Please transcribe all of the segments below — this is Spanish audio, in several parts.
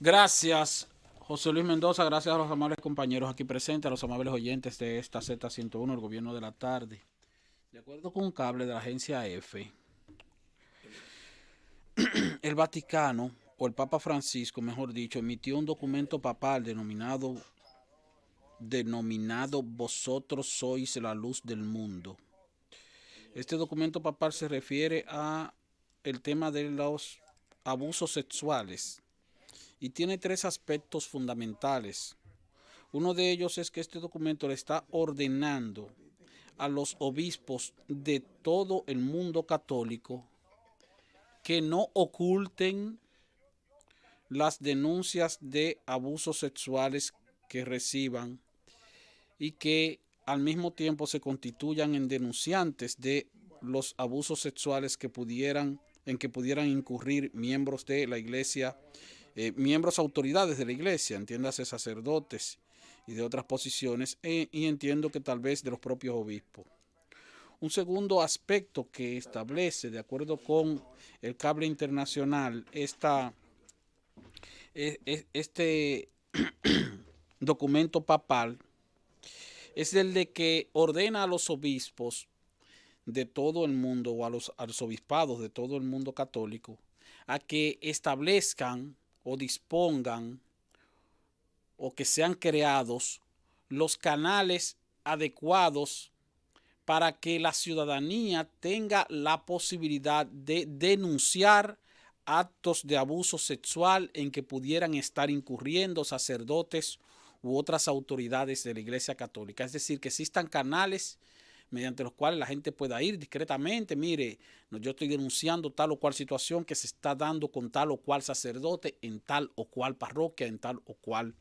Gracias, José Luis Mendoza. Gracias a los amables compañeros aquí presentes, a los amables oyentes de esta Z101, el gobierno de la tarde. De acuerdo con un cable de la agencia EFE, el Vaticano, o el Papa Francisco, mejor dicho, emitió un documento papal denominado Vosotros sois la luz del mundo. Este documento papal se refiere a el tema de los abusos sexuales y tiene tres aspectos fundamentales. Uno de ellos es que este documento le está ordenando a los obispos de todo el mundo católico que no oculten las denuncias de abusos sexuales que reciban y que al mismo tiempo se constituyan en denunciantes de los abusos sexuales en que pudieran incurrir miembros de la iglesia, miembros autoridades de la iglesia, entiéndase sacerdotes y de otras posiciones, y entiendo que tal vez de los propios obispos. Un segundo aspecto que establece, de acuerdo con el cable internacional, este documento papal, es el de que ordena a los obispos de todo el mundo o a los arzobispados de todo el mundo católico a que establezcan o dispongan o que sean creados los canales adecuados para que la ciudadanía tenga la posibilidad de denunciar actos de abuso sexual en que pudieran estar incurriendo sacerdotes u otras autoridades de la Iglesia Católica. Es decir, que existan canales mediante los cuales la gente pueda ir discretamente, mire, yo estoy denunciando tal o cual situación que se está dando con tal o cual sacerdote en tal o cual parroquia, en tal o cual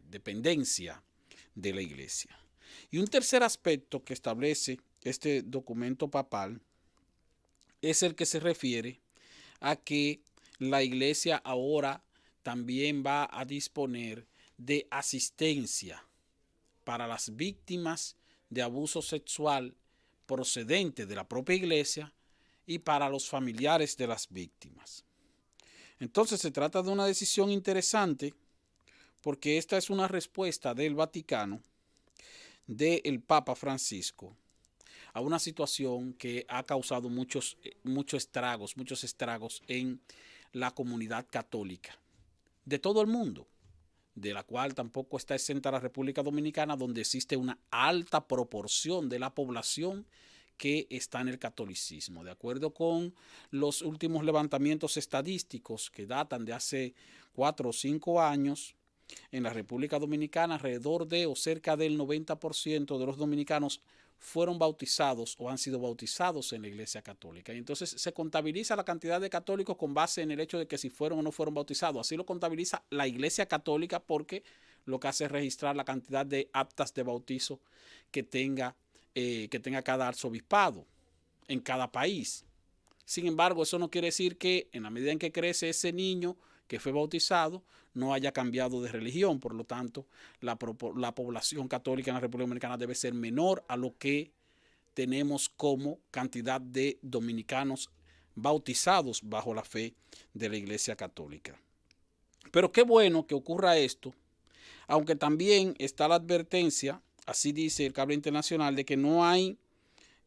dependencia de la iglesia. Y un tercer aspecto que establece este documento papal es el que se refiere a que la iglesia ahora también va a disponer de asistencia para las víctimas de abuso sexual procedente de la propia iglesia y para los familiares de las víctimas. Entonces se trata de una decisión interesante porque esta es una respuesta del Vaticano, del Papa Francisco, a una situación que ha causado muchos estragos en la comunidad católica de todo el mundo, de la cual tampoco está exenta la República Dominicana, donde existe una alta proporción de la población que está en el catolicismo. De acuerdo con los últimos levantamientos estadísticos que datan de hace 4 o 5 años, en la República Dominicana alrededor de o cerca del 90% de los dominicanos fueron bautizados o han sido bautizados en la Iglesia Católica. Y entonces se contabiliza la cantidad de católicos con base en el hecho de que si fueron o no fueron bautizados. Así lo contabiliza la Iglesia Católica porque lo que hace es registrar la cantidad de actas de bautizo que tenga cada arzobispado en cada país. Sin embargo, eso no quiere decir que en la medida en que crece ese niño que fue bautizado, no haya cambiado de religión. Por lo tanto, la población católica en la República Dominicana debe ser menor a lo que tenemos como cantidad de dominicanos bautizados bajo la fe de la Iglesia Católica. Pero qué bueno que ocurra esto, aunque también está la advertencia, así dice el cable internacional, de que no hay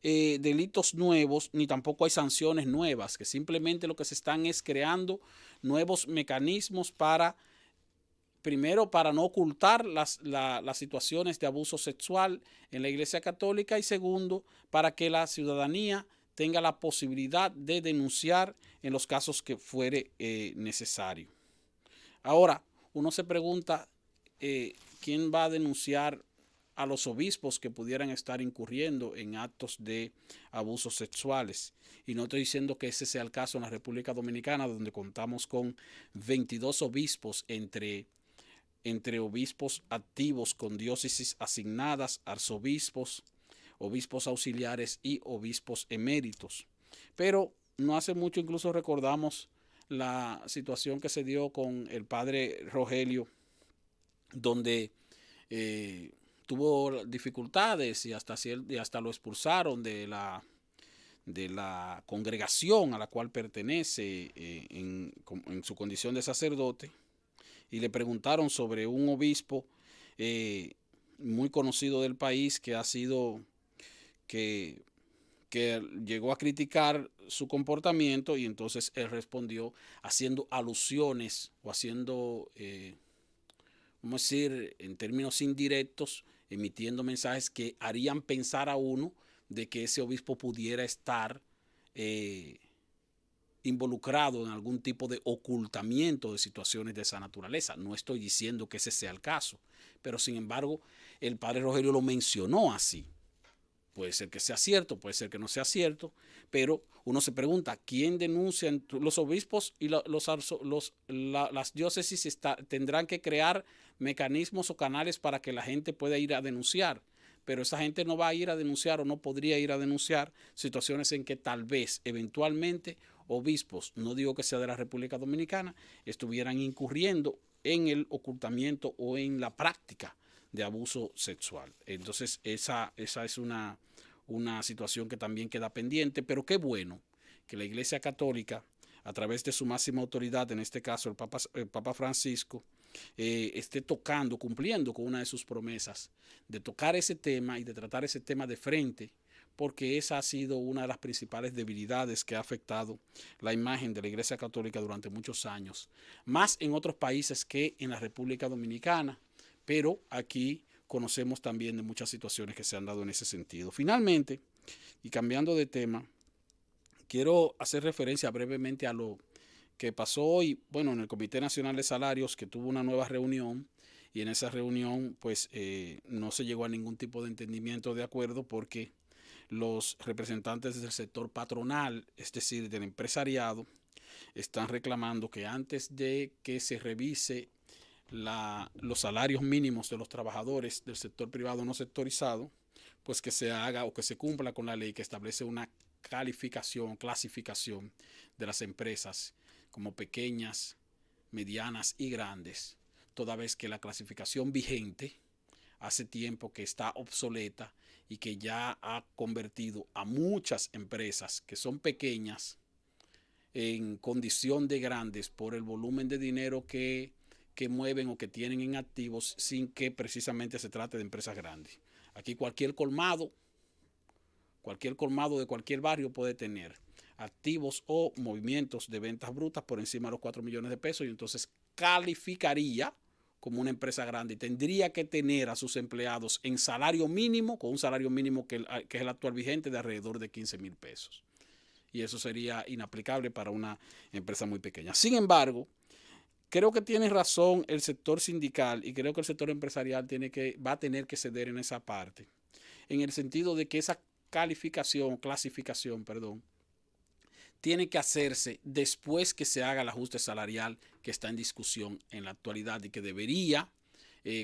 delitos nuevos ni tampoco hay sanciones nuevas, que simplemente lo que se están es creando nuevos mecanismos para, primero, para no ocultar las situaciones de abuso sexual en la Iglesia Católica y segundo, para que la ciudadanía tenga la posibilidad de denunciar en los casos que fuere necesario. Ahora, uno se pregunta, ¿quién va a denunciar a los obispos que pudieran estar incurriendo en actos de abusos sexuales? Y no estoy diciendo que ese sea el caso en la República Dominicana, donde contamos con 22 obispos entre obispos activos con diócesis asignadas, arzobispos, obispos auxiliares y obispos eméritos. Pero no hace mucho incluso recordamos la situación que se dio con el padre Rogelio, donde tuvo dificultades y hasta lo expulsaron de la congregación a la cual pertenece en su condición de sacerdote, y le preguntaron sobre un obispo muy conocido del país que ha sido, que, que llegó a criticar su comportamiento, y entonces él respondió haciendo alusiones o haciendo, vamos a decir, en términos indirectos, emitiendo mensajes que harían pensar a uno de que ese obispo pudiera estar involucrado en algún tipo de ocultamiento de situaciones de esa naturaleza. No estoy diciendo que ese sea el caso, pero sin embargo el padre Rogelio lo mencionó así. Puede ser que sea cierto, puede ser que no sea cierto, pero uno se pregunta, ¿quién denuncia? Los obispos y las diócesis tendrán que crear mecanismos o canales para que la gente pueda ir a denunciar, pero esa gente no va a ir a denunciar o no podría ir a denunciar situaciones en que tal vez, eventualmente, obispos, no digo que sea de la República Dominicana, estuvieran incurriendo en el ocultamiento o en la práctica de abuso sexual. Entonces, esa es una situación que también queda pendiente, pero qué bueno que la Iglesia Católica, a través de su máxima autoridad, en este caso el Papa Francisco, esté tocando, cumpliendo con una de sus promesas de tocar ese tema y de tratar ese tema de frente, porque esa ha sido una de las principales debilidades que ha afectado la imagen de la Iglesia Católica durante muchos años, más en otros países que en la República Dominicana, pero aquí conocemos también de muchas situaciones que se han dado en ese sentido. Finalmente, y cambiando de tema, quiero hacer referencia brevemente a lo que pasó hoy, bueno, en el Comité Nacional de Salarios, que tuvo una nueva reunión, y en esa reunión pues no se llegó a ningún tipo de entendimiento, de acuerdo, porque los representantes del sector patronal, es decir, del empresariado, están reclamando que antes de que se revise los salarios mínimos de los trabajadores del sector privado no sectorizado, pues que se haga o que se cumpla con la ley que establece una clasificación de las empresas como pequeñas, medianas y grandes, toda vez que la clasificación vigente hace tiempo que está obsoleta y que ya ha convertido a muchas empresas que son pequeñas en condición de grandes por el volumen de dinero que mueven o que tienen en activos, sin que precisamente se trate de empresas grandes. Aquí cualquier colmado de cualquier barrio puede tener activos o movimientos de ventas brutas por encima de los 4 millones de pesos, y entonces calificaría como una empresa grande y tendría que tener a sus empleados en salario mínimo, con un salario mínimo que es el actual vigente de alrededor de 15,000 pesos. Y eso sería inaplicable para una empresa muy pequeña. Sin embargo, creo que tiene razón el sector sindical, y creo que el sector empresarial va a tener que ceder en esa parte, en el sentido de que esa clasificación, tiene que hacerse después que se haga el ajuste salarial que está en discusión en la actualidad y que debería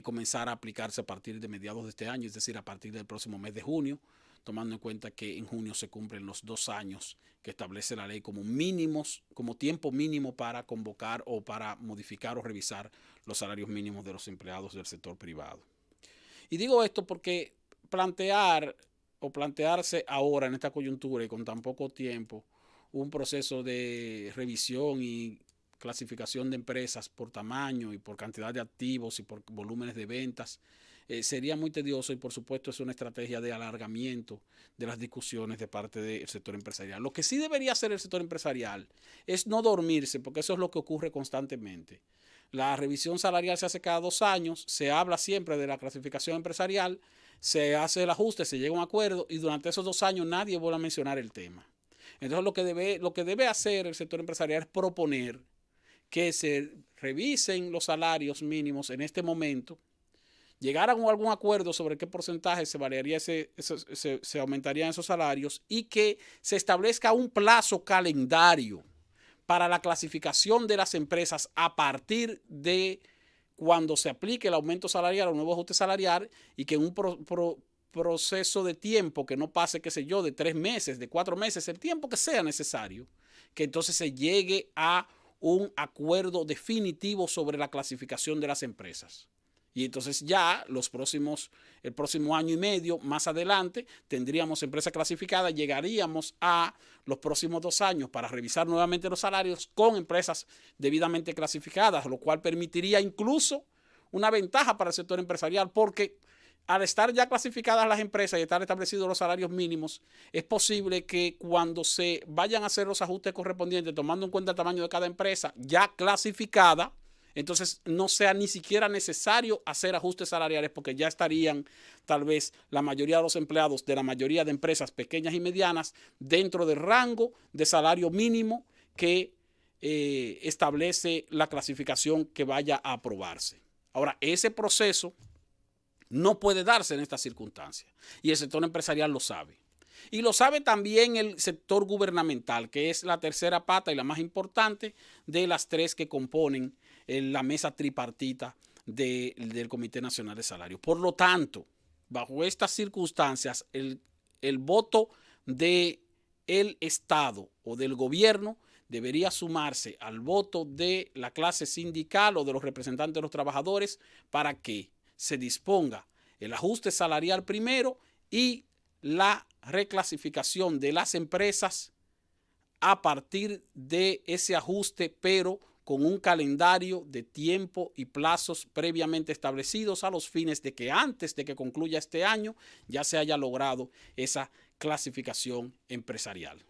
comenzar a aplicarse a partir de mediados de este año, es decir, a partir del próximo mes de junio, tomando en cuenta que en junio se cumplen los 2 años que establece la ley como mínimos, como tiempo mínimo para convocar o para modificar o revisar los salarios mínimos de los empleados del sector privado. Y digo esto porque plantearse ahora en esta coyuntura y con tan poco tiempo un proceso de revisión y clasificación de empresas por tamaño y por cantidad de activos y por volúmenes de ventas, sería muy tedioso, y por supuesto es una estrategia de alargamiento de las discusiones de parte del sector empresarial. Lo que sí debería hacer el sector empresarial es no dormirse, porque eso es lo que ocurre constantemente. La revisión salarial se hace cada 2 años, se habla siempre de la clasificación empresarial, se hace el ajuste, se llega a un acuerdo, y durante esos 2 años nadie vuelve a mencionar el tema. Entonces lo que debe hacer el sector empresarial es proponer que se revisen los salarios mínimos en este momento, llegar a algún acuerdo sobre qué porcentaje se aumentarían esos salarios, y que se establezca un plazo calendario para la clasificación de las empresas a partir de cuando se aplique el aumento salarial o el nuevo ajuste salarial, y que en un proceso de tiempo que no pase, qué sé yo, de 3 meses, de 4 meses, el tiempo que sea necesario, que entonces se llegue a un acuerdo definitivo sobre la clasificación de las empresas. Y entonces ya el próximo año y medio más adelante tendríamos empresas clasificadas, llegaríamos a los próximos 2 años para revisar nuevamente los salarios con empresas debidamente clasificadas, lo cual permitiría incluso una ventaja para el sector empresarial, porque al estar ya clasificadas las empresas y estar establecidos los salarios mínimos, es posible que cuando se vayan a hacer los ajustes correspondientes, tomando en cuenta el tamaño de cada empresa ya clasificada, entonces no sea ni siquiera necesario hacer ajustes salariales, porque ya estarían tal vez la mayoría de los empleados de la mayoría de empresas pequeñas y medianas dentro del rango de salario mínimo que establece la clasificación que vaya a aprobarse. Ahora, ese proceso no puede darse en estas circunstancias y el sector empresarial lo sabe. Y lo sabe también el sector gubernamental, que es la tercera pata y la más importante de las tres que componen la mesa tripartita del Comité Nacional de Salarios. Por lo tanto, bajo estas circunstancias, el voto del Estado o del gobierno debería sumarse al voto de la clase sindical o de los representantes de los trabajadores para que se disponga el ajuste salarial primero y la reclasificación de las empresas a partir de ese ajuste, pero con un calendario de tiempo y plazos previamente establecidos a los fines de que antes de que concluya este año ya se haya logrado esa clasificación empresarial.